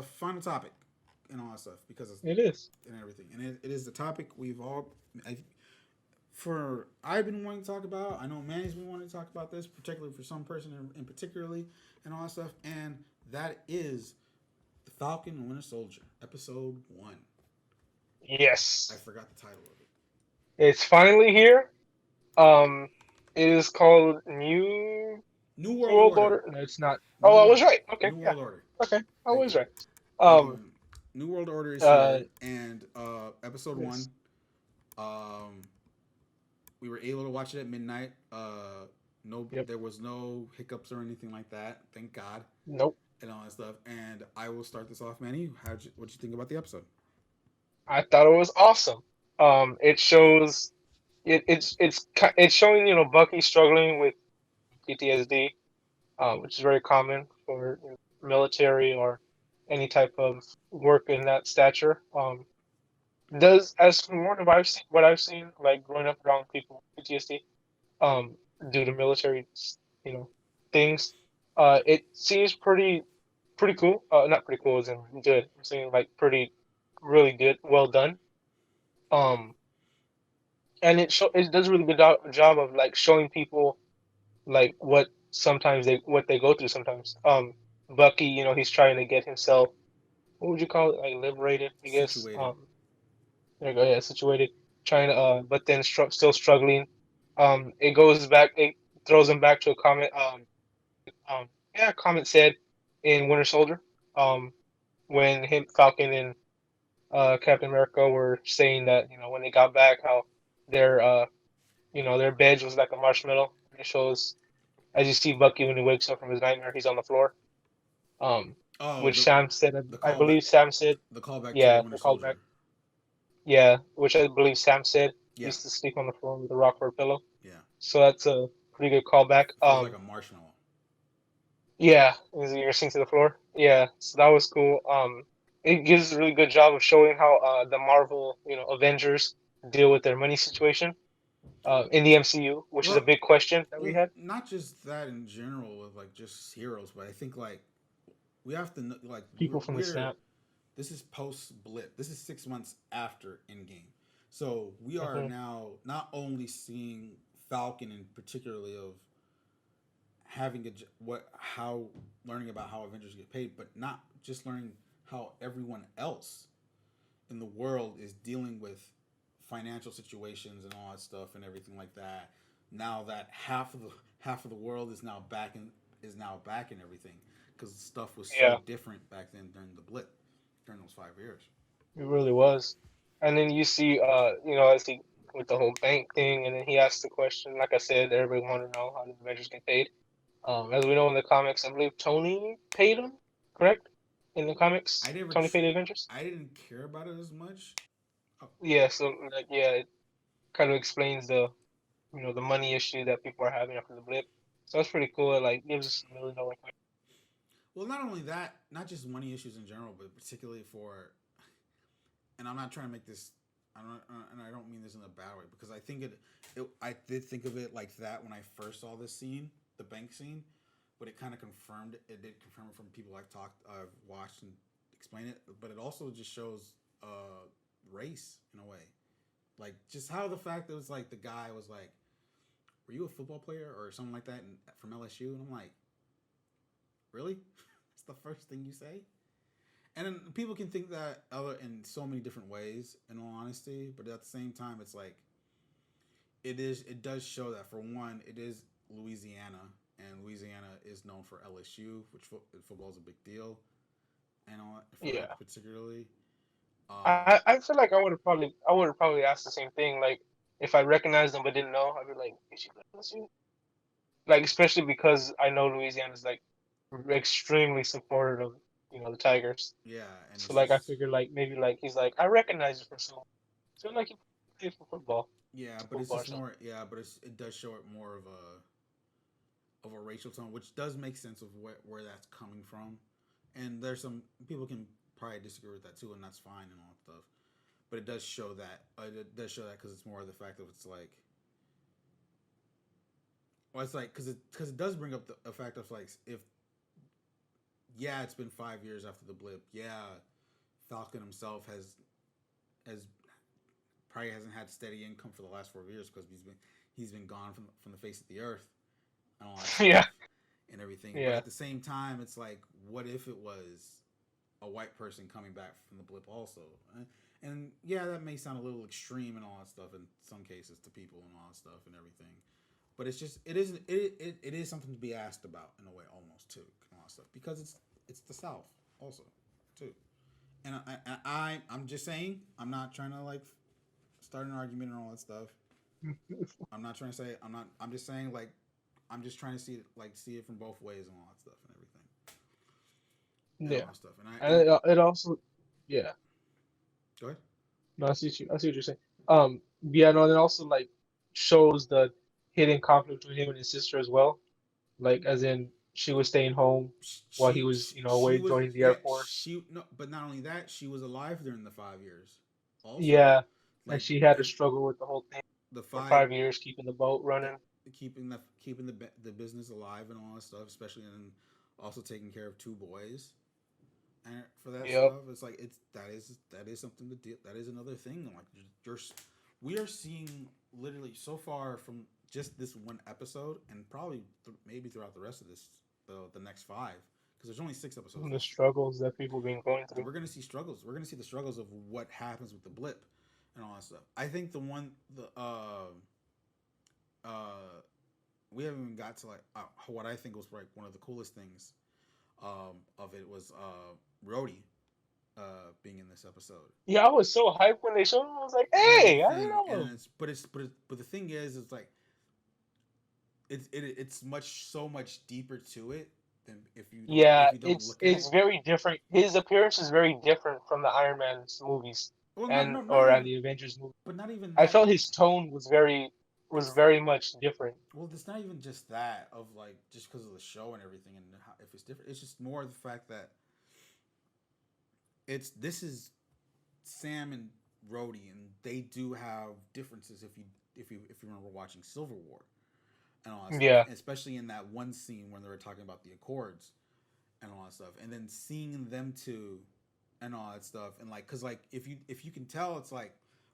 final topic and all that stuff because it's It is. and everything, and it is the topic we've all. I've been wanting to talk about. I know Manny's been wanting to talk about this, particularly for some person in particularly, and all that stuff. And that is the Falcon and Winter Soldier, episode 1. I Yes. forgot the title of it. It's finally here. Um, it is called New New World World Order. Order. No, it's not. New Oh, I was World. right. Okay, New yeah. World Order. Okay, I Thank was you. right. Thank you. Um, New World Order is uh, here, and episode yes. 1. Um, we were able to watch it at midnight. No, Yep. there was no hiccups or anything like that. Thank God, Nope. and all that stuff. And I will start this off, Manny. What'd you think about the episode? I thought it was awesome. It shows it's showing Bucky struggling with PTSD, which is very common for military or any type of work in that stature. Does as from what I've seen, like growing up around people with PTSD, um, due to military, you know, things, it seems pretty cool. Not pretty cool, as in good. I'm saying like pretty, really good, well done. Um, and it does a really good job of like showing people like what they go through sometimes. Bucky, he's trying to get himself, what would you call it, like liberated, I guess. Situated. There you go, yeah, situated, trying to but then still struggling. It goes back, it throws him back to a comment. Yeah, comment said in Winter Soldier. Um, when him, Falcon, and Captain America were saying that when they got back, how their their bed was like a marshmallow. And it shows, as you see Bucky when he wakes up from his nightmare, he's on the floor. Um, Oh, which Sam said, the I callback. believe Sam said, The callback to the yeah, Winter the callback, Soldier. yeah, which I believe Sam said he Yeah, used to sleep on the floor with a rock for a pillow. yeah. So that's a pretty good callback. It feels like a marshmallow. Yeah, is you're sink to the floor. Yeah, so that was cool. It gives a really good job of showing how the Marvel, Avengers deal with their money situation in the MCU, which is a Well, big question that we well, had. not just that in general with like just heroes, but I think like we have to like People from the we're snap. this is post blip. This is 6 months after Endgame, so we are Hmm. now not only seeing Falcon and particularly of having what how learning about how Avengers get paid, but not just learning how everyone else in the world is dealing with financial situations and all that stuff and everything like that. Now that half of the world is now back in everything because stuff was so Yeah, different back then during the blip during those 5 years. it really was. And then you see, as he with the whole bank thing, and then he asked the question. Like I said, everybody wanted to know how the Avengers get paid. As we know in the comics, I believe Tony paid him, correct? In the I comics, never Tony paid the Avengers. I didn't care about it as much. Oh, Yeah, so like yeah, it kind of explains the money issue that people are having after the blip. So that's pretty cool. It like gives us a $1 million question. well, not only that, not just money issues in general, but particularly for, and I'm not trying to make this, I don't, and I don't mean this in a bad way because I think I did think of it like that when I first saw this scene, the bank scene, but it kind of confirmed it. It did confirm it from people I've watched and explain it, but it also just shows race in a way, like just how the fact that it was like the guy was like, "Were you a football player or something like that from LSU?" And I'm like, "Really? That's the first thing you say?" And then people can think that other in so many different ways, in all honesty. But at the same time, it's like it does show that for one, it is Louisiana, and Louisiana is known for LSU, which football is a big deal, and all for Yeah, that particularly. I feel like I would have probably asked the same thing. Like if I recognized them but didn't know, I'd be like, "Is she LSU?" Like especially because I know Louisiana's like extremely supportive of the Tigers. Yeah, and So it's like I just figured like maybe like he's like I recognize you from somewhere. So like he played for yeah, but it's football or just something. more yeah, but it does show it more of a racial tone, which does make sense of where that's coming from. And there's some people can probably disagree with that too, and that's fine and all that stuff. But it does show that. It does show that because it's more of the fact of it's like, well, it's like because it does bring up the fact of like if yeah, it's been 5 years after the blip. Yeah, Falcon himself has probably hasn't had steady income for the last 4 years because he's been gone from the face of the earth and all that Yeah, stuff and everything. But yeah, at the same time, it's like, what if it was a white person coming back from the blip also? And yeah, that may sound a little extreme and all that stuff in some cases to people and all that stuff and everything. But it's just it is something to be asked about in a way almost too and all that stuff because it's the South also too. And I'm just saying I'm not trying to like start an argument and all that stuff. I'm not trying to say I'm not. I'm just saying like I'm just trying to see it from both ways and all that stuff and everything and all yeah. that stuff. And it also, yeah. Go ahead. No, I see what you're saying. Yeah, no, and it also like shows the hidden conflict between him and his sister as well. Like, as in, she was staying home while he was, She away was joining the Air yeah Force. she no but not only that she was alive during the 5 years also Yeah, and like she had to because struggle with the whole thing the for five 5 years, keeping the boat the running. keeping the business alive and all that stuff, especially and also taking care of two boys and for that Yep. stuff. It's like that is something to deal. That is another thing. Like you're, we are seeing literally so far from just this one episode, and probably maybe throughout the rest of the next five, because there's only 6 episodes The this. struggles that people been going through. We're gonna see struggles. We're gonna see the struggles of what happens with the blip and all that stuff. I think uh we haven't even got to like what I think was like one of the coolest things of it was Rhodey being in this episode Yeah, I was so hyped when they showed him. I was like, and "Hey, I everything. know And him." but the thing is, it's like it's so much deeper to it than Yeah, if you don't look at it's it. very different. His appearance is very different from the Iron Man's movies Well, and not or even, the Avengers movie. but not even I that. felt his tone was It's very much different. well, it's not even just that of like just because of the show and everything and how, if it's different. It's just more the fact that this is Sam and Rhodey, and they do have differences if you remember watching Civil War and all that stuff, Yeah, especially in that one scene when they were talking about the Accords and all that stuff, and then seeing them two and all that stuff, and like, cause like if you can tell, it's like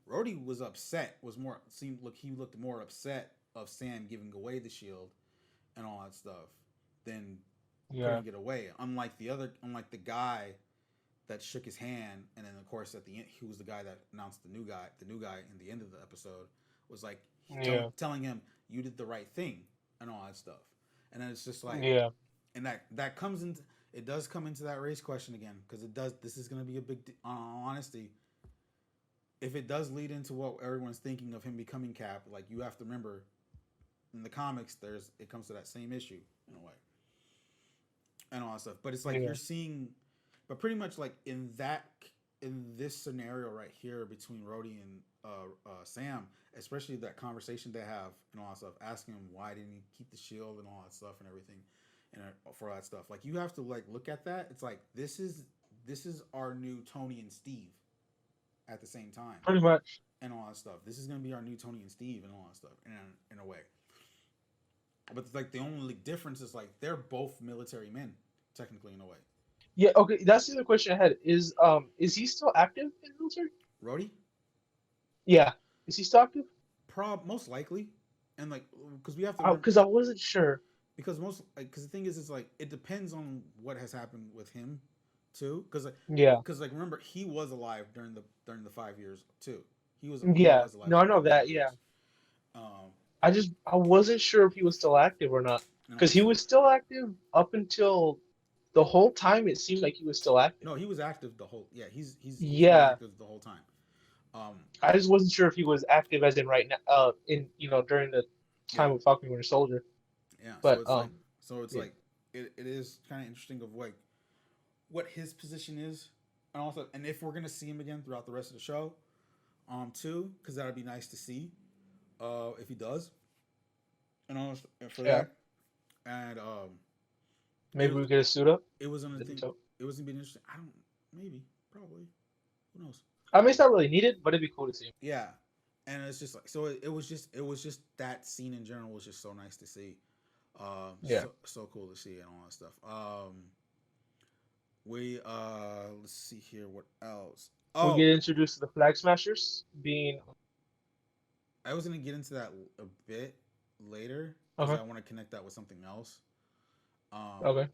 Rhodey was upset, was more seemed look he looked more upset of Sam giving away the shield and all that stuff than yeah, putting it away. Unlike the guy that shook his hand, and then of course at the end, he was the guy that announced the new guy in the end of the episode was like yeah, telling him you did the right thing and all that stuff, and then it's just like, yeah. and that comes into it does come into that race question again because it does. This is going to be a big honesty. If it does lead into what everyone's thinking of him becoming Cap, like you have to remember, in the comics, it comes to that same issue in a way, and all that stuff. But it's like Yeah. you're seeing, but pretty much like in this scenario right here between Rhodey and Sam, especially that conversation they have and all that stuff, asking him why didn't he keep the shield and all that stuff and everything, and for all that stuff. Like you have to like look at that. It's like this is our new Tony and Steve at the same time Pretty much. and all that stuff. This is gonna be our new Tony and Steve and all that stuff in a way. But like the only difference is like they're both military men technically in a way. Yeah, okay, that's the other question I had. Is he still active in the military? Rhodey, Yeah. Is he still active? most likely, and like because we have to remember Because I wasn't sure. because most like because the thing is it's like it depends on what has happened with him too Yeah. because like remember he was alive during the 5 years too. He Yeah. was alive No, I know during the that. five Yeah. years. Um, I wasn't sure if he was still active or not. and all Because that he stuff. was still active up until the whole time it seemed like he was still active. No, he was active the whole. Yeah, he's been Yeah. active the whole time. Um, I just wasn't sure if he was active as in right now, in during the yeah, time of Falcon Winter Soldier. yeah. But So it's yeah. like it is kind of interesting of like what his position is, and also and if we're gonna see him again throughout the rest of the show, too, because that'd be nice to see, if he does, and also for Yeah. that, and it Maybe was we get a suit up. it was another Did he thing. tell- It was gonna be interesting. I don't maybe probably who knows. I mean, it's not really needed, but it'd be cool to see him. Yeah, and it's just like so. It was just that scene in general was just so nice to see. Yeah. So cool to see and all that stuff. We let's see here. What else? We get Oh, introduced to the Flag Smashers being I was gonna get into that a bit later because okay. I want to connect that with something else. Um, Okay.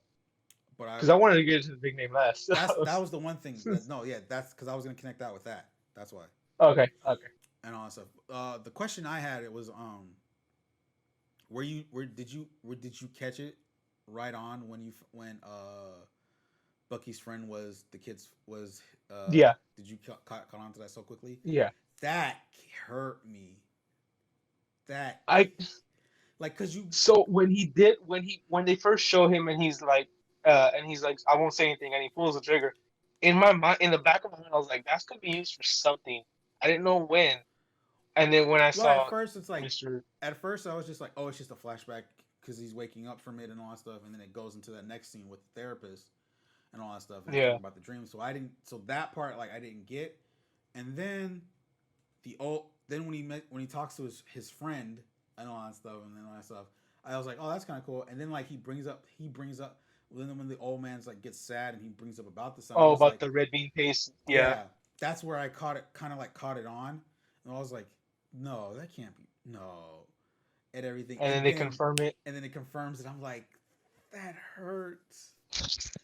but I Because I wanted to get into the big name last. that was the one thing that no, yeah, that's because I was gonna connect that with that. That's why Okay. Okay. and all that stuff. The question I had it was where did you catch it right on when when Bucky's friend was the kid's was Yeah. did you caught on to that so quickly? Yeah. That hurt me. That I like because you so when they first show him and he's like I won't say anything and he pulls the trigger. In my mind, in the back of my mind, I was like, that's gonna be used for something. I didn't know when. And then when I well at saw first it's like Mr. at first I was just like, oh, it's just a flashback because he's waking up from it and all that stuff, and then it goes into that next scene with the therapist and all that stuff, and he's Yeah. talking about the dream. So I didn't, so that part like I didn't get, and then then when he talks to his friend and all that stuff, and then all that stuff, I was like, oh, that's kind of cool. And then like he brings up then when the old man's like gets sad and he brings up about the son, I Oh, was about like, the red bean paste. Yeah. yeah, that's where I caught it, kind of like caught it on, and I was like, no, that can't be no, and everything, And then they confirm it. and then it confirms it. I'm like, that hurts.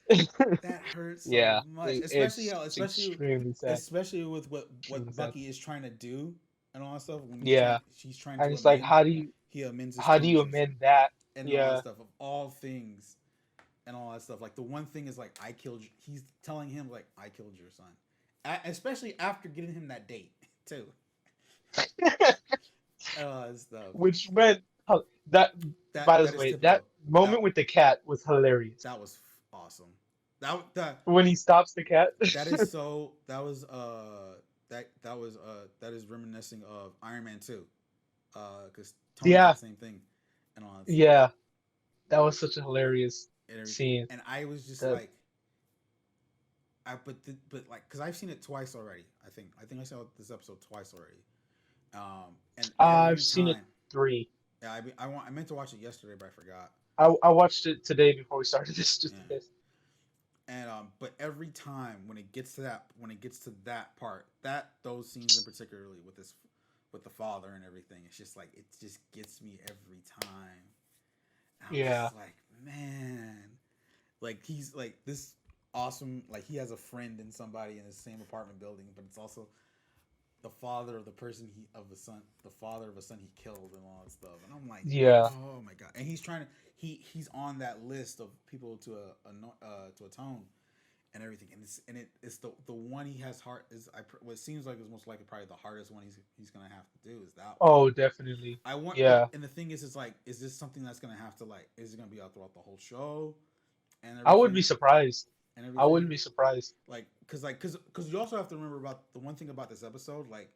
That hurts so Yeah. much, especially It's extremely sad. especially with Extremely what sad. Bucky is trying to do and all that stuff. When Yeah. she's trying And to it's like amend, he amends his how do you terms and amend that? and all that Yeah. stuff of all things and all that stuff. Like the one thing is like I killed you. He's telling him like I killed your son, especially after getting him that date too. Stuff Which meant that by that the is way, typical. that That moment with the cat was hilarious. that was awesome. That When he stops the cat. that is so that is reminiscing of Iron Man 2. Because Tony did Yeah. the same thing and all that stuff Yeah. That was such a hilarious and everything. scene. And I was just The like but like because I've seen it twice already. I think I saw this episode twice already. And I've every seen it time, 3. yeah, I meant to watch it yesterday, but I forgot. I watched it today before we started this just Yeah. in case. And but every time when it gets to that part, that those scenes in particularly with the father and everything, it's just like it just gets me every time. And I'm Yeah. just like, man, like he's like this awesome, like he has a friend and somebody in the same apartment building, but it's also the father of the person the father of a son he killed and all that stuff. And I'm like, Yeah. oh my god! And he's trying to he's on that list of people to atone and everything. And it's the one he has hard is what seems like is most likely probably the hardest one he's gonna have to do is that one. Oh, definitely. I want, but Yeah. and the thing is like, is this something that's gonna have to like, is it gonna be out throughout the whole show and I would be everything surprised. and I everything? wouldn't be surprised. Because you also have to remember about the one thing about this episode, like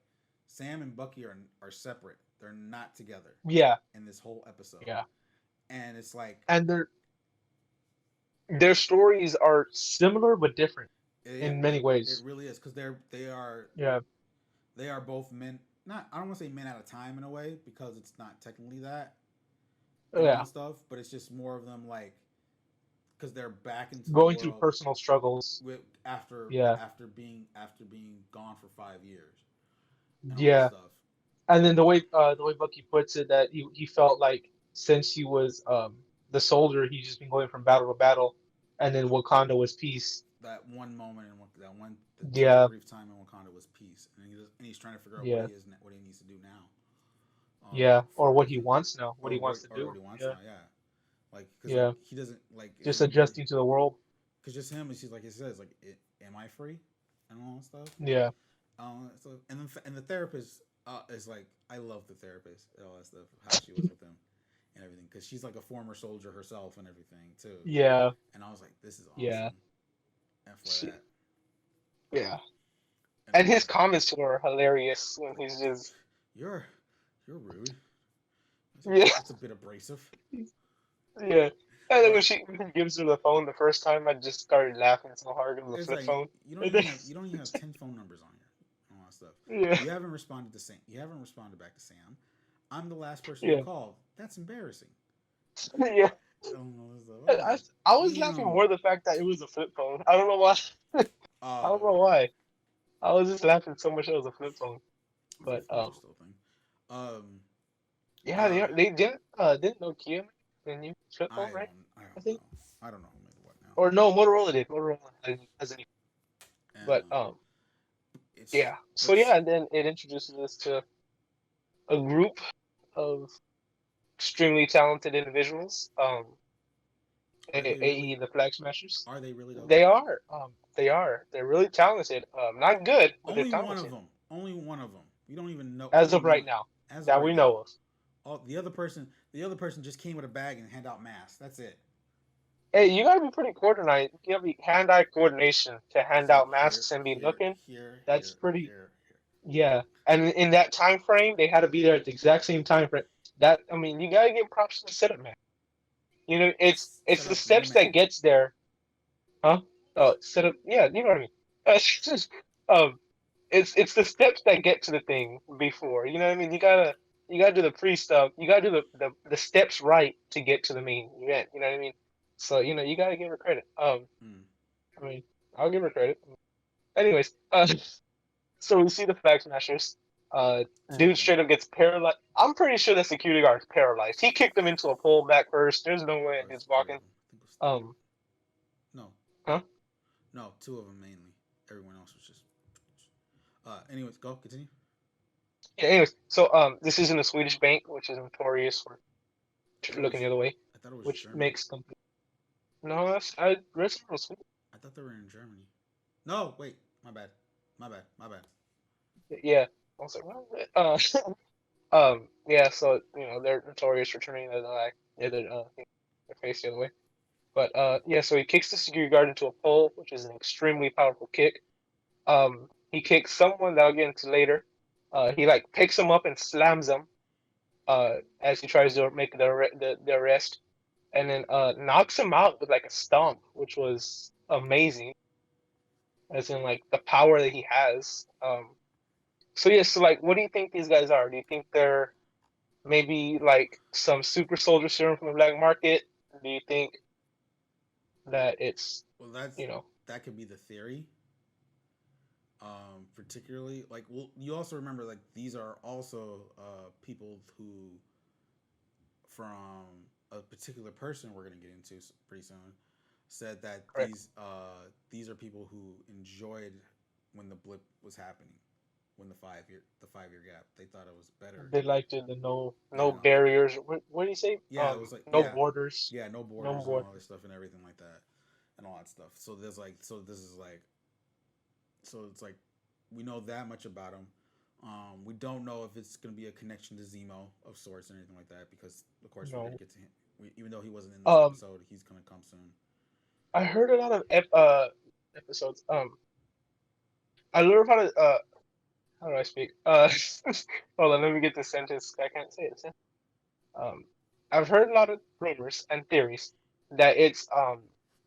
Sam and Bucky are separate. They're not together Yeah. in this whole episode, Yeah. and it's like, And their stories are similar but different yeah, in many it ways. really is because Yeah. they are both men. Not I don't want to say men at a time in a way because it's not technically that and all Yeah. that stuff, but it's just more of them like because they're back into the Going through world personal struggles. with Yeah. after being gone for 5 years and all that Yeah. stuff. And then the way Bucky puts it that he felt like since he was the soldier, he's just been going from battle to battle, and then Wakanda was peace. That one moment and that Yeah. brief time in Wakanda was peace, and he's trying to figure out Yeah. what he needs to do now, Yeah. Or for what he everything, wants now, what he wants to or what do. he wants Yeah. now. Yeah, like because like Yeah. he doesn't like Just him adjusting to the world. because just him. He's like he says like, am I free and all that stuff. Yeah. So and the therapist is like I love the therapist and all that stuff. How she was with him and everything because she's like a former soldier herself and everything too. Yeah. And I was like, this is Yeah. awesome. And for She, that, yeah. and And for his that, comments to her are hilarious when like, he's just you're rude. yeah. That's a bit abrasive. Yeah. And then But when he gives her the phone the first time, I just started laughing so hard on the it's flip like phone. you don't And even then, have 10 phone numbers on here and all that stuff. yeah. You haven't responded to Sam. You haven't responded back to Sam. I'm the last person you Yeah. called. That's embarrassing. Yeah. don't know. It's like, I, oh, I was laughing damn. more at the fact that it was a flip phone. I don't know why. I don't know Oh, why. I was just laughing so much it was a flip phone. flip But phones are still a thing. Um, yeah, they uh, are. They didn't Nokia make the new flip phone, right? I I don't think. know. I don't know who made what now. Or no, Motorola did. Motorola has a new. But Um, it's yeah. So what's yeah, and then it introduces us to a group of extremely talented individuals. are they AE really? the Flag Smashers. Are they really though? They are. They are. They're really talented. Not good, but they're Only one of talented them. Only one of them. We don't even know. as Only of right one now as of that right we now. know of. All the other person just came with a bag and hand out masks. That's it. Hey, you gotta be pretty coordinated. You gotta be hand-eye coordination to hand See out here, masks and be here, looking. here, That's here, pretty. here, here. Yeah, and in that time frame, they had to be there at the exact same time frame. That I mean, you gotta give props to the setup man. You know, it's Set the up your steps that man. gets there, huh? Oh, setup. Yeah, you know what I mean. It's just, um, it's the steps that get to the thing before. You know what I mean? You gotta do the pre stuff. You gotta do the steps right to get to the main event. You know what I mean? So you gotta give her credit. Mm. I mean, I'll give her credit. Anyways, so we see the Flag Smashers. Two of Dude them. straight up gets paralyzed. I'm pretty sure the security guard's paralyzed. He kicked him into a pole back first. There's no way Or it's he's three of walking. them. I think it was three of Um, them. No, huh? no, two of them mainly. Everyone else was just. Anyways, go continue. Yeah, anyways, so this is in a Swedish bank, which is notorious for I thought it looking was. the other way, I thought it was which German. makes them. No, I read some was Sweden. I thought they were in Germany. No, wait. My bad. My bad. My bad. Yeah, I was like, well, yeah. So they're notorious for turning their face the other way. But yeah, so he kicks the security guard into a pole, which is an extremely powerful kick. He kicks someone that I'll get into later. He like picks him up and slams him as he tries to make the arrest, and then knocks him out with like a stomp, which was amazing, as in like the power that he has. So yeah, so like, what do you think these guys are? Do you think they're maybe like some super soldier serum from the black market? Do you think that it's Well, you know that could be the theory. Particularly like, well, you also remember like these are also people who from a particular person we're gonna get into pretty soon said that correct? these are people who enjoyed when the blip was happening, when the 5 year gap. They thought it was better They liked it. The no than all this. barriers. What do you say? Yeah, it was like No borders. yeah, no No borders and all this borders. stuff and everything like that, and all that stuff. So there's like, so this is like, so it's like we know that much about him. We don't know if it's going to be a connection to Zemo of sorts or anything like that because, of course, we're going to No. get to him. Even though he wasn't in this Um, episode, he's going to come soon. I heard a lot of episodes. I learned how do I speak? Hold on, let me get this sentence. I can't say it. Um, I've heard a lot of rumors and theories that it's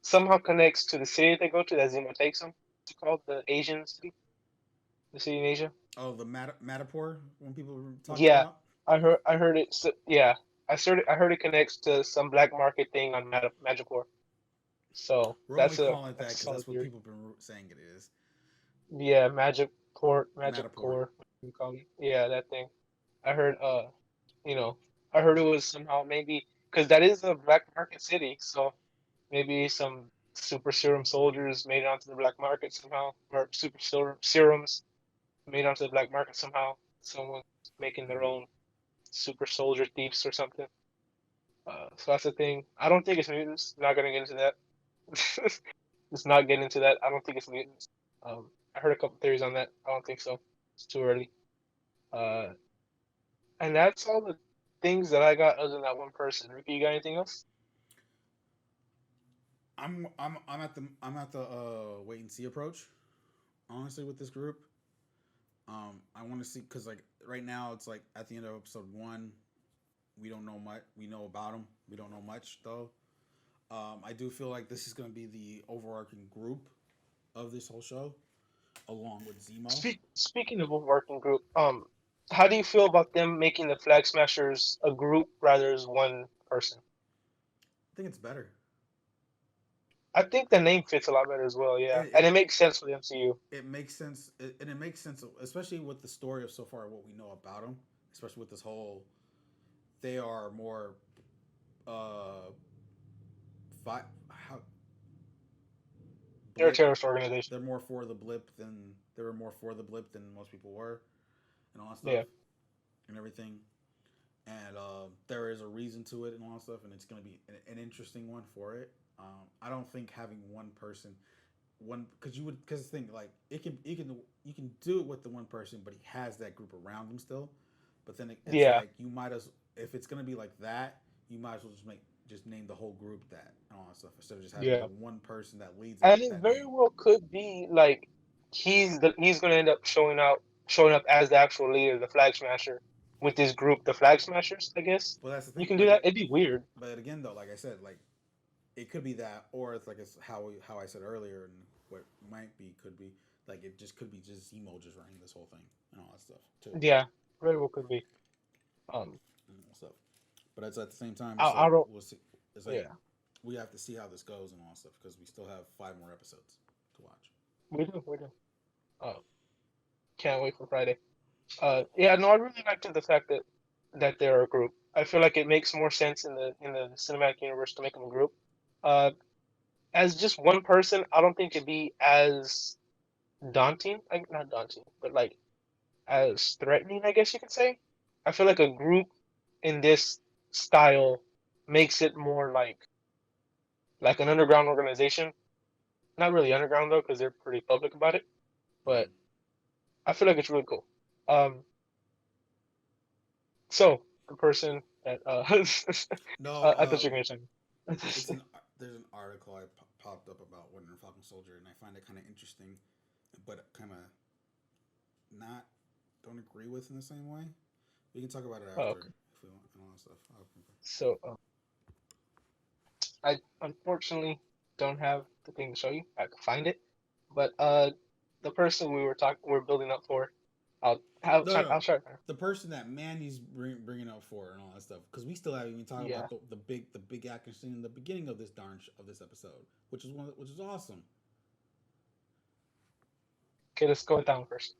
somehow connects to the city that they go to that Zemo takes them. What's it called? The Asian city, the city in Asia. Oh, the Matterport, when people were talking Yeah, about? I heard it. Yeah, I heard it connects to some black market thing on Magicor. So We're only that's a calling it that that's a because that's solid what theory. people have been saying it is. Yeah, Magic Matterport. Core, what you call it. Yeah, that thing. I heard you know, I heard it was somehow maybe because that is a black market city, so maybe some super serum soldiers made it onto the black market somehow, or serums made onto the black market somehow. Someone making their Mm. own super soldier thieves or something. So that's the thing. I don't think it's mutants. Not gonna get into that. Let's not get into that. I don't think it's mutants. I heard a couple theories on that. I don't think so. It's too early. Uh, and that's all the things that I got other than that one person. Ricky, you got anything else? I'm at the wait and see approach. Honestly, with this group, I want to see because like right now it's like at the end of episode one, we don't know much. We know about them. We don't know much though. I do feel like this is going to be the overarching group of this whole show, along with Zemo. Speaking of a working group, how do you feel about them making the Flag Smashers a group rather as one person? I think it's better. I think the name fits a lot better as well. Yeah, It and it, it makes sense for the MCU. it makes sense, and it makes sense, especially with the story of so far what we know about them, especially with this whole. They are more uh, how They're a blip. terrorist organization. They're more for the blip than they were more for the blip than most people were, and all that stuff Yeah, and everything. And there is a reason to it and all that stuff, and it's going to be an interesting one for it. I don't think having one person, one because you would because think like it can you can do it with the one person, but he has that group around him still. But then it's yeah, like you might as if it's going to be like that, you might as well just name the whole group that and all that stuff instead of just having yeah. the one person that leads it And it that very name. well could be like he's gonna end up showing up as the actual leader, the Flag Smasher, with this group, the Flag Smashers. I guess Well, that's the you thing. can do that. It'd be weird. But again though, like I said, like it could be that, or it's like it's how I said earlier, and what might be could be like it just could be just Zemo just running this whole thing and all that stuff too. Yeah, very well could be. Um, And all that stuff. But it's at the same time, it's I like don't. we'll see. It's like Yeah, we have to see how this goes and all that stuff because we still have 5 more episodes to watch. we do. We do. Uh, can't wait for Friday. Yeah, no, I really liked the fact that they're a group. I feel like it makes more sense in the cinematic universe to make them a group. Uh, as just one person, I don't think it'd be as daunting. Like not daunting, but like as threatening, I guess you could say. I feel like a group in this style makes it more like an underground organization. Not really underground though, because they're pretty public about it. But Mm. I feel like it's really cool. Um, so the person that No, I thought you were gonna it's say. there's an article popped up about Winter Falcon Soldier, and I find it kind of interesting, but kind of not don't agree with in the same way. We can talk about it Oh, after okay. if we want and all that stuff. So I unfortunately don't have the thing to show you. I could find it, but the person we're building up for, No, no, I'll try. the person that Mandy's bringing up for and all that stuff because we still haven't even talked Yeah. about the big action scene in the beginning of this of this episode, which is awesome. Okay, let's go with that one first.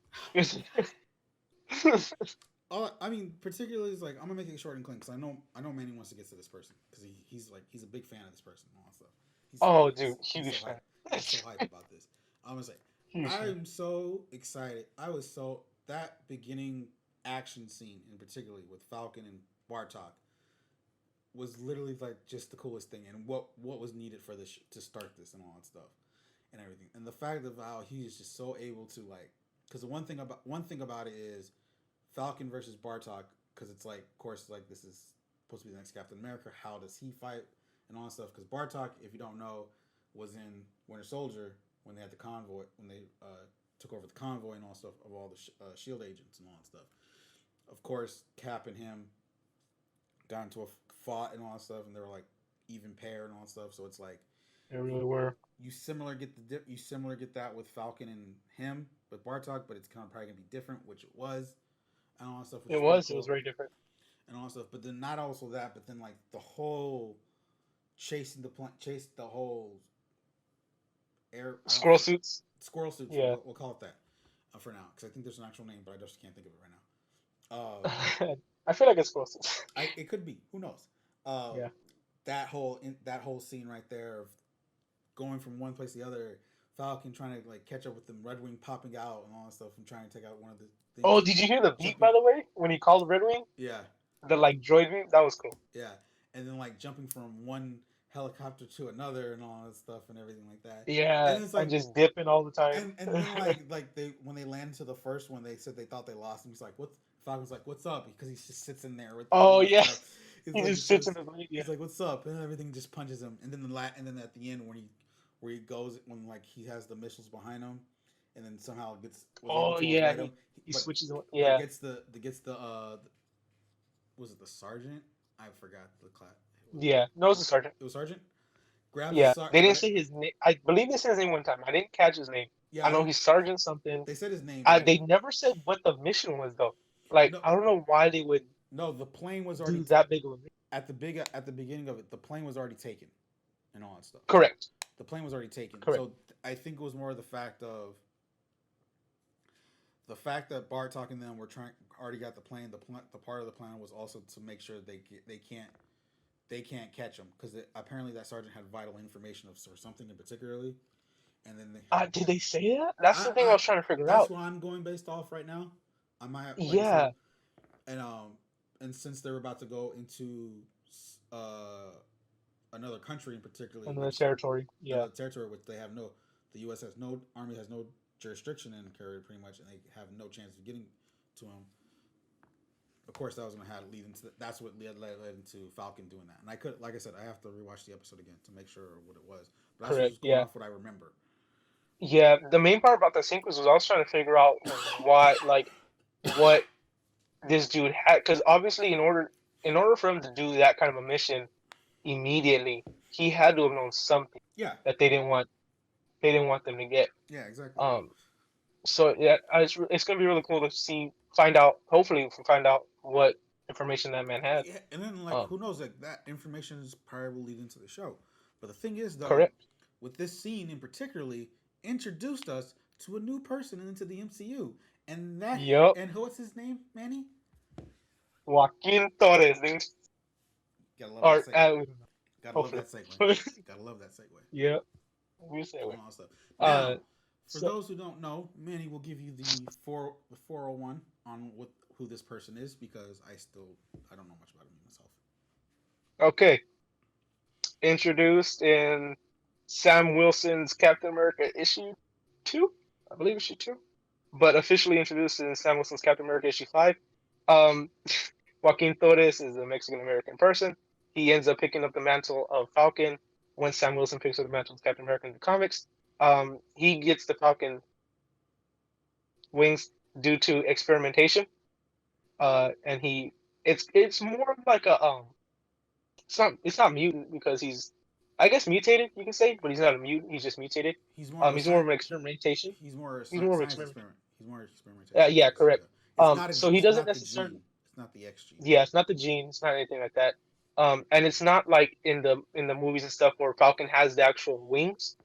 I mean, particularly is like I'm gonna make it short and clean because I know Manny wants to get to this person because he's a big fan of this person and all that stuff. Oh, dude, He's so huge hype. fan. He's so hype about this. I'm gonna say Huge fan. I'm so excited. I was so that beginning action scene in particularly with Falcon and Bartok was literally like just the coolest thing and what was needed for this to start this and all that stuff and everything and the fact of how he is just so able to like because the one thing about it is Falcon versus Bartok because it's like of course like this is supposed to be the next Captain America. How does he fight and all that stuff? Because Bartok, if you don't know, was in Winter Soldier when they had the convoy when they took over the convoy and all stuff of all the Shield agents and all that stuff. Of course, Cap and him got into a fought and all that stuff, and they were like even pair and all that stuff. So it's like They really were. you similar get that with Falcon and him with Bartok, but it's kind of probably gonna be different, which it was, and all that stuff, which It is pretty was. It was cool, very different. and all that stuff. But then not also that, but then like the whole chase the whole air Squirrel suits. squirrel suits. Yeah. We'll call it that for now, because I think there's an actual name, but I just can't think of it right now. I feel like it's squirrel suits. It could be. Who knows? Uh, Yeah. that whole scene right there of going from one place to the other. Falcon trying to like catch up with them, Red Wing popping out and all that stuff, and trying to take out one of the things. Oh, And did you hear the beat jumping, by the way when he called Red Wing? yeah, The like droid beat. That was cool. yeah, and then like jumping from one helicopter to another and all that stuff and everything like that. Yeah, And it's and like, just dipping all the time. and then like they when they landed to the first one, they said they thought they lost him. He's like, what? Falcon's like, what's up? Because he just sits in there with Oh the yeah, stuff. He's he like, just sits in the lead. Yeah. he's like, what's up? And everything just punches him. And then and then at the end where he goes when like he has the missiles behind him, and then somehow was able Oh to yeah, avoid him. he But switches. but Yeah, gets the was it the sergeant? I forgot the class. yeah. No, it's a sergeant. It was sergeant. Grabs the Yeah, they didn't but say his name. I believe they said his name one time. I didn't catch his name. yeah, I know he's Sergeant something. they said his name, but They never said what the mission was though. Like no, I don't know why they would. No, the plane was already do that big of a mission. at the beginning of it. The plane was already taken, and all that stuff. Correct. The plane was already taken. Correct. So I think it was more the fact that Bart talking to them were trying already got the plane. The part of the plan was also to make sure they can't catch him because apparently that sergeant had vital information of or something in particularly, and then they had Did they say that? That's the thing I I was trying to figure that's out. what I'm going based off right now. I might have, like I said, Yeah, and since they're about to go into uh another country in particular, another which territory. Yeah, another territory which the U.S. has no army has no jurisdiction in Korea pretty much, and they have no chance of getting to him. Of course, that was going to have lead into that's what led into Falcon doing that. And I could, like I said, I have to rewatch the episode again to make sure what it was. But that's correct. what's going Yeah, off what I remember. yeah. The main part about the sequence was I was trying to figure out why, like, what this dude had, because obviously, in order for him to do that kind of a mission immediately, he had to have known something Yeah, that they didn't want them to get. yeah, exactly. Um, so yeah, it's gonna be really cool to find out. Hopefully, we can find out what information that man had. Yeah, and then like Um, who knows? Like that information is probably will lead into the show. But the thing is, though, correct. with this scene in particularly, introduced us to a new person into the MCU, and Yep. what's his name, Manny? Joaquin Torres. Gotta love that Or segue. Gotta love hopefully. that segue. Gotta love that segue. Yeah. We say And it. all that stuff. Uh, Now, for so those who don't know, Manny will give you the 401 on who this person is because I don't know much about him myself. okay. Introduced in Sam Wilson's Captain America issue 2, I believe issue 2, but officially introduced in Sam Wilson's Captain America issue 5. Um, Joaquin Torres is a Mexican American person. He ends up picking up the mantle of Falcon when Sam Wilson picks up the mantle of Captain America in the comics. He gets the Falcon wings due to experimentation. And it's more of like a it's not mutant because he's, I guess, mutated, you can say, but he's not a mutant. He's just mutated. He's more of a He's more science. of an experimentation. He's more a He's more of an science experiment. experiment. He's more experimentation. Yeah, Yes. Yeah. correct. So he It's doesn't not the necessarily. gene. It's not the X gene. Yeah, it's not the gene. It's not anything like that. And it's not like in the movies and stuff where Falcon has the actual wings.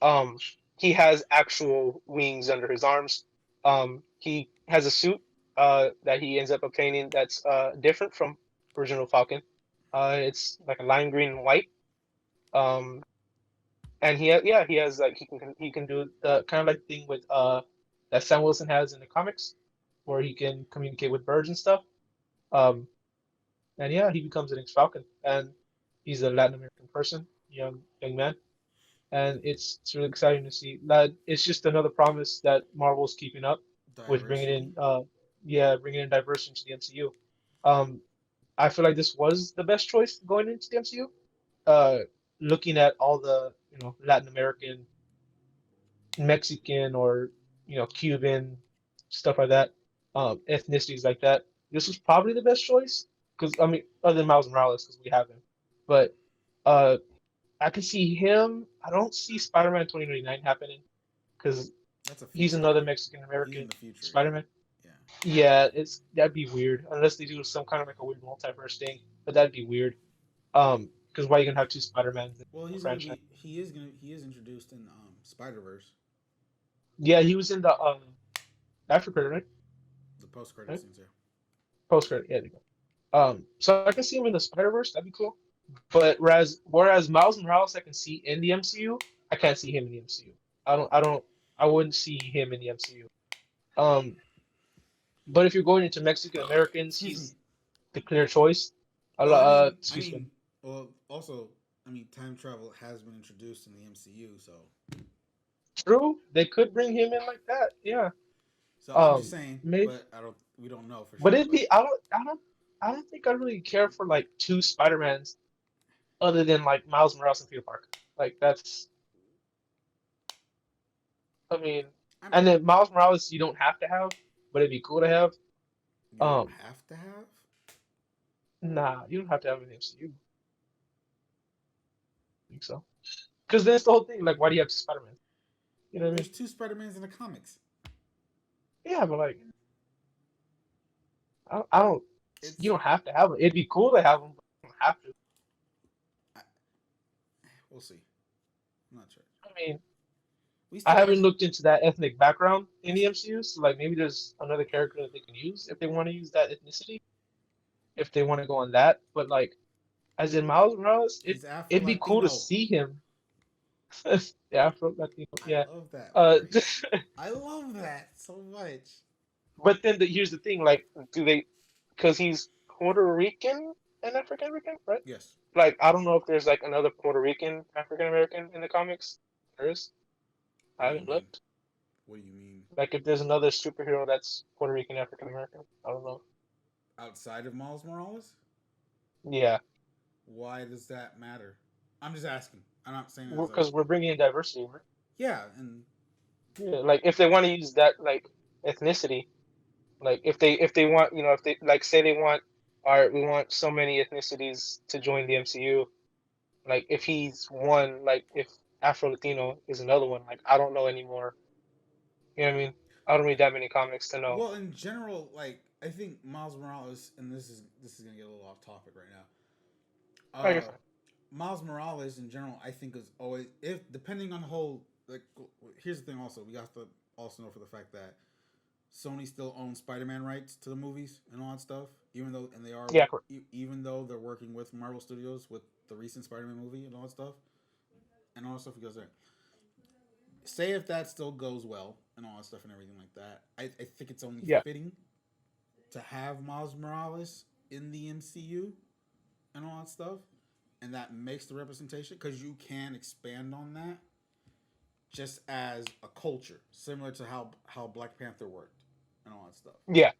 Um, he has actual wings under his arms. He has a suit that he ends up obtaining that's different from original Falcon. It's like a lime green and white. Um, and he has like he can do the kind of like thing with that Sam Wilson has in the comics, where he can communicate with birds and stuff. Um, and yeah, he becomes an ex-Falcon, and he's a Latin American person, young man, and it's really exciting to see. That it's just another promise that Marvel's keeping up with bringing Diversity. in bringing in diversity into the MCU. Um, I feel like this was the best choice going into the MCU. Uh, Looking at all the Latin American, Mexican, or Cuban stuff like that, ethnicities like that. This was probably the best choice because I mean, other than Miles Morales because we have him, but uh, I can see him. I don't see Spider-Man 2099 happening because That's a he's future. another Mexican He's in American the future. Spider-Man. Yeah. Yeah, that'd be weird unless they do some kind of like a weird multiverse thing, but that'd be weird. Because why are you gonna have two Spider-Mans in Well, a he's gonna franchise? be. He is introduced in Spider Verse, Yeah, he was in the after credit, right? the post credit Right? scenes here. Post credit, yeah, there you go. So I can see him in the Spider Verse. That'd be cool. But whereas Miles Morales, I can see in the MCU. I can't see him in the MCU. I wouldn't see him in the MCU. Um, but if you're going into Mexican Americans, Excuse me. he's the clear choice. Well, I Excuse me. mean, well, also, I mean, time travel has been introduced in the MCU, True, they could bring him in like that. Yeah. I'm just saying, Maybe, but we don't know for but sure, it'd but be. I don't think I really care for like two Spider-Mans other than like Miles Morales and Peter Parker. Like that's. I mean, I and mean, then Miles Morales you don't have to have, but it'd be cool to have. you don't Um, have to have. nah, you don't have to have an MCU. Think so? Because then it's the whole thing. Like, why do you have Spider-Man? You know what I There's mean? two Spider-Mans in the comics. Yeah, but like, I don't You it's don't have to have them. It'd be cool to have them, but you don't have to. I, we'll see. I'm not sure. I mean, We I still haven't gotta. looked into that ethnic background in the MCU, so like maybe there's another character that they can use if they want to use that ethnicity, if they want to go on that. But like, as in Miles Morales, He's Afro it'd be cool to Latino. see him. Yeah, Afro Latino. I Yeah. love that Uh, phrase. I love that so much. but then here's the thing, like, do they? Because he's Puerto Rican and African American, right? Yes. Like, I don't know if there's like another Puerto Rican African American in the comics. There is. I What do you haven't mean? looked. What do you mean? Like, if there's another superhero that's Puerto Rican African American, I don't know. Outside of Miles Morales? Yeah, Why does that matter? I'm just asking. I'm not saying it as a because we're bringing in diversity, right? yeah, and Yeah, like if they want to use that like ethnicity, like if they want, if they like say they want, all right, we want so many ethnicities to join the MCU. Like if he's one, like if Afro Latino is another one, like I don't know anymore. You know what I mean? I don't read that many comics to know. well, in general, like I think Miles Morales, and this is gonna get a little off topic right now. Oh, you're fine. Miles Morales in general, I think is always if depending on the whole like. Here's the thing. Also, we have to also know for the fact that Sony still owns Spider-Man rights to the movies and all that stuff, even though and they are Yeah, correct. even though they're working with Marvel Studios with the recent Spider-Man movie and all that stuff and all that stuff goes there. Say if that still goes well and all that stuff and everything like that, I think it's only Yeah, fitting to have Miles Morales in the MCU and all that stuff, and that makes the representation because you can expand on that just as a culture, similar to how Black Panther worked and all that stuff. yeah,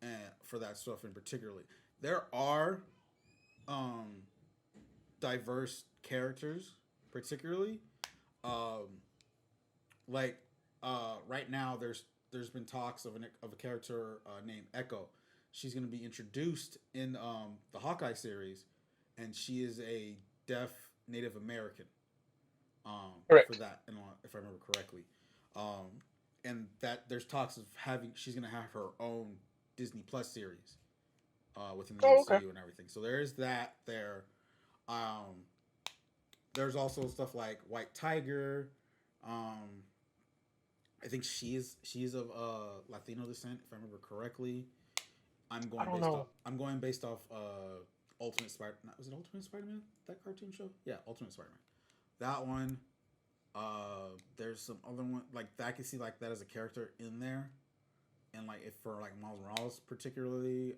And for that stuff in particularly, there are um, diverse characters, particularly um, like right now. There's been talks of a character named Echo. She's going to be introduced in the Hawkeye series, and she is a deaf Native American. For correct. that, and if I remember correctly, um, and that there's talks of having she's gonna have her own Disney Plus series within the Oh, okay. MCU and everything. So there is that there. Um, there's also stuff like White Tiger. Um, I think she's of Latino descent, if I remember correctly. I don't know. I'm going based off Ultimate Spider. Was it Ultimate Spider Man? That cartoon show? Yeah, Ultimate Spider Man. That one. There's some other one like that. I can see like that as a character in there, and like if for like Miles Morales particularly,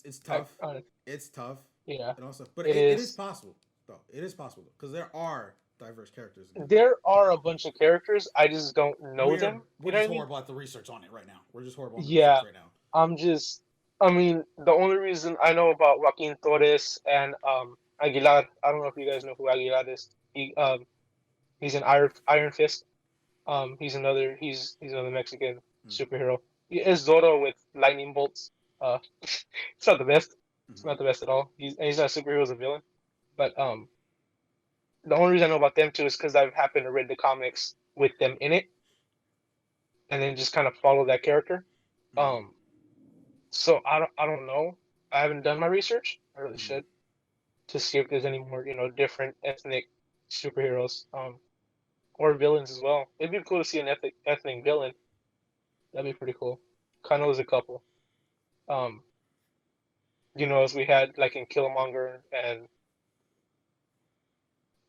it's I, tough. uh, It's tough, yeah, and also, but it it is is. possible though. It is possible because there are diverse characters in there. There are a bunch of characters. I just don't know them. We're You know what just I mean? horrible at the research on it right now. We're just horrible on the research Yeah. right now. I'm just. I mean, the only reason I know about Joaquin Torres and Aguilar. I don't know if you guys know who Aguilar is. He's an Iron Fist. He's another Mexican Mm. superhero. He is Zoro with lightning bolts. It's not the best. It's Mm-hmm. not the best at all. He's not a superhero, he's a villain. But the only reason I know about them too is because I've happened to read the comics with them in it, and then just kind of follow that character. Mm-hmm. Um, so I don't know. I haven't done my research. I really Mm-hmm. should to see if there's any more different ethnic superheroes or villains as well. It'd be cool to see an ethnic villain. That'd be pretty cool. Kind of as a couple. Um, as we had like in Killmonger, and I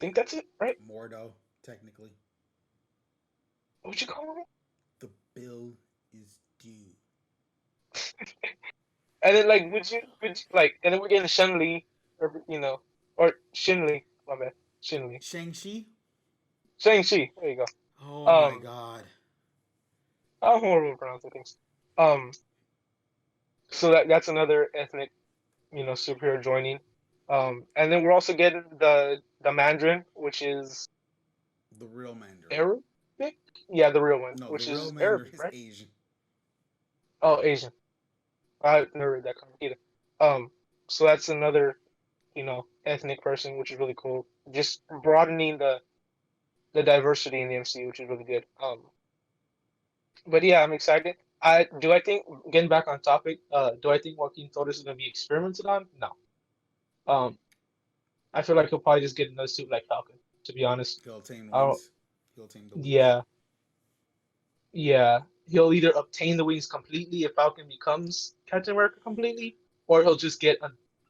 think that's it, right? Mordo, technically, What'd you call him? the bill is due. And then like and then we're getting Shen Li, or Shin Li. My bad, Shin Li. Shang Chi. Shang-Chi. There you go. Oh my Um, god. I'm horrible at pronouncing things. Um, so that's another ethnic, superhero joining. And then we're also getting the Mandarin, which is The real Mandarin. Arabic. Yeah, the real one, No, the which real is Mandarin Arabic, is right? Asian. Oh, Asian. I've never read that comic either. Um, so that's another, ethnic person, which is really cool. Just broadening the diversity in the MCU, which is really good. But yeah, I'm excited. I think getting back on topic. Do I think Joaquin Torres is gonna be experimented on? No. Um, I feel like he'll probably just get another suit like Falcon. To be honest, He'll tame I don't. wings. He'll tame the wings. Yeah, yeah. He'll either obtain the wings completely if Falcon becomes Captain America completely, or he'll just get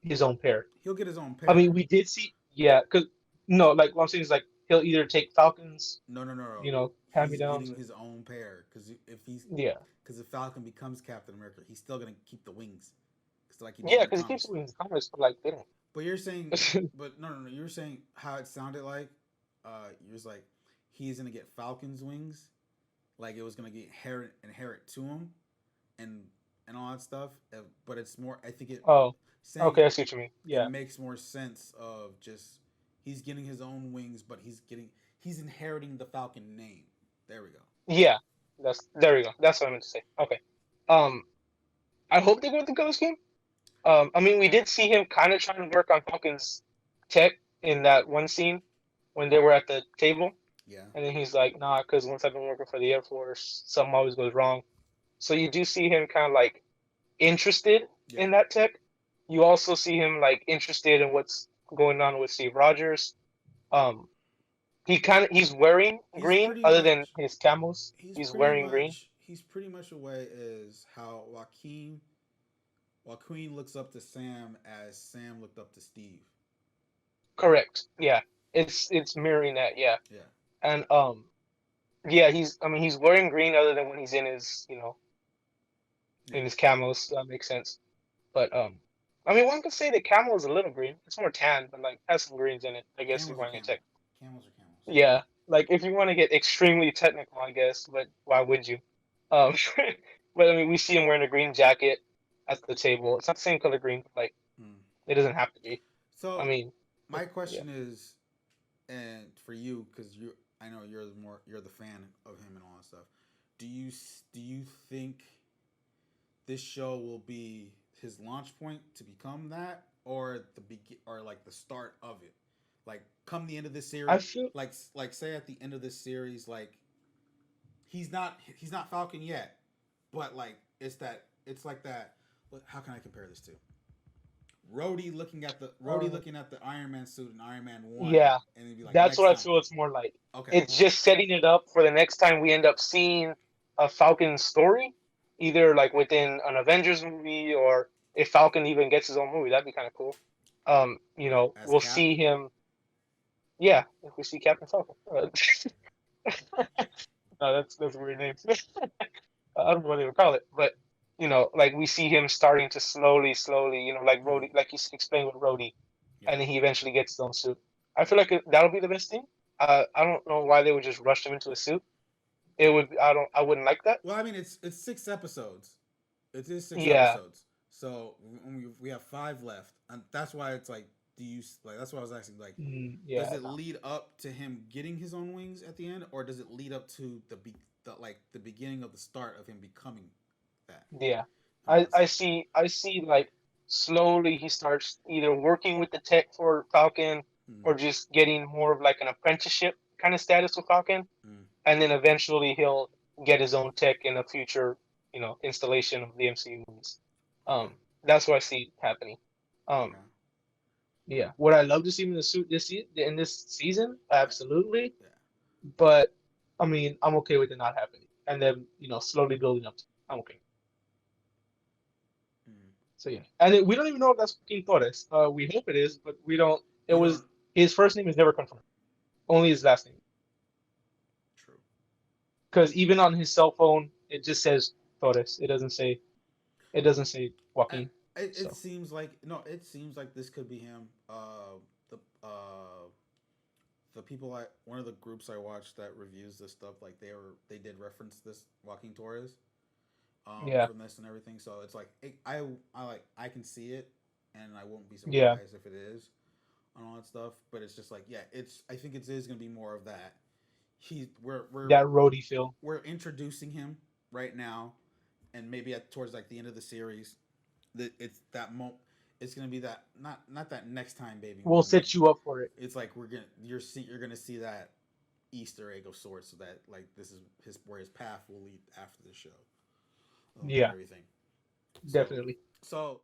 his own pair. He'll get his own I mean, pair. we did see. Yeah, cause no, like what I'm saying is like he'll either take Falcon's, No, no, no, no. hand me He's downs, getting or his own pair yeah, because if Falcon becomes Captain America, he's still gonna keep the wings, because like he did yeah, in the because he keeps comics. winning the comics, but like they don't. But you're saying, but no, no, no. You were saying how it sounded like. You're just like he's gonna get Falcon's wings, like it was gonna get inherit to him, and and all that stuff. But it's more. I think it Oh, saying okay, I see what you mean. it Yeah, makes more sense of just he's getting his own wings, but he's inheriting the Falcon name. There we go. yeah, that's there we go. That's what I meant to say. Okay. Um, I hope they go with the Ghost game. I mean, we did see him kind of trying to work on Falcon's tech in that one scene when they were at the table, Yeah, and then he's like, "Nah, because once I've been working for the Air Force, something always goes wrong." So you do see him kind of like interested yeah. in that tech. You also see him like interested in what's going on with Steve Rogers. Um, he's wearing He's green pretty other than much his camos. he's He's pretty wearing green. much he's pretty much a way is how Joaquin looks up to Sam as Sam looked up to Steve. Correct. Yeah. It's mirroring that, yeah. Yeah, And yeah, he's wearing green other than when he's in his, yeah. in his camos, so that makes sense. But I mean one could say the camo is a little green. It's more tan, but like has some greens in it, I guess if you Camels are want to get camels. tech. Camels are camels. Yeah. Like if you want to get extremely technical, I guess, but why would you? Um but I mean we see him wearing a green jacket at the table. It's not the same color green, but like Hmm. it doesn't have to be. I So mean, my yeah. question is, and for you, because I know you're the fan of him and all that stuff. Do you think this show will be his launch point to become that, or or like the start of it, like come the end of this I series, feel like say at the end of this series, like he's not Falcon yet, but like it's like that. How can I compare this to? Rhodey um, looking at the Iron Man suit in Iron Man One, yeah, and he'd be like, that's next what I time. feel it's more like. Okay, It's just setting it up for the next time we end up seeing a Falcon story, either like within an Avengers movie or if Falcon even gets his own movie, that'd be kind of cool. as We'll Cap. see him. Yeah, if we see Captain Falcon. No, that's a weird name. I don't know what they would call it, but like we see him starting to slowly, like Hmm. Rhodey, like you explained with Rhodey, Yeah. and then he eventually gets his own suit. I feel like that'll be the best thing. I don't know why they would just rush him into a suit. It would. I wouldn't like that. Well, I mean, it's 6 episodes. It is six Yeah. episodes. So we have 5 left, and that's why it's like, do you like? That's why I was asking, like, does Yeah. it No. lead up to him getting his own wings at the end, or does it lead up to the beginning of the start of him becoming that Yeah. and all that I stuff? see. I see. Like slowly he starts either working with the tech for Falcon Mm, or just getting more of like an apprenticeship kind of status with Falcon, mm, and then eventually he'll get his own tech in a future, installation of the MCU movies. okay, That's what I see happening. Um, okay, yeah. Would I love to see him in the suit in this season? yeah, Absolutely. yeah. But I mean, I'm okay with it not happening, and then slowly building up. I'm okay. Mm. So yeah, and we don't even know if that's King Torres. We hope it is, but we don't. It We was don't. his first name is never confirmed. Only his last name. True. Because even on his cell phone, it just says Torres. It doesn't say. It doesn't say I, Joaquin. it So seems like no. It seems like this could be him. The people one of the groups I watched that reviews this stuff, like they did reference this Joaquin Torres yeah, from this and everything. So it's like I can see it, and I won't be yeah, surprised if it is and all that stuff. But it's just like, yeah, it's I think it is gonna be more of that. He that roadie feel. we're introducing him right now, and maybe towards like the end of the series, that it's that it's gonna be that not that next time baby We'll moment. set you up for it. It's like you're gonna see that Easter egg of sorts, so that like this is his where his path will lead after the show, and Yeah, everything. So definitely. so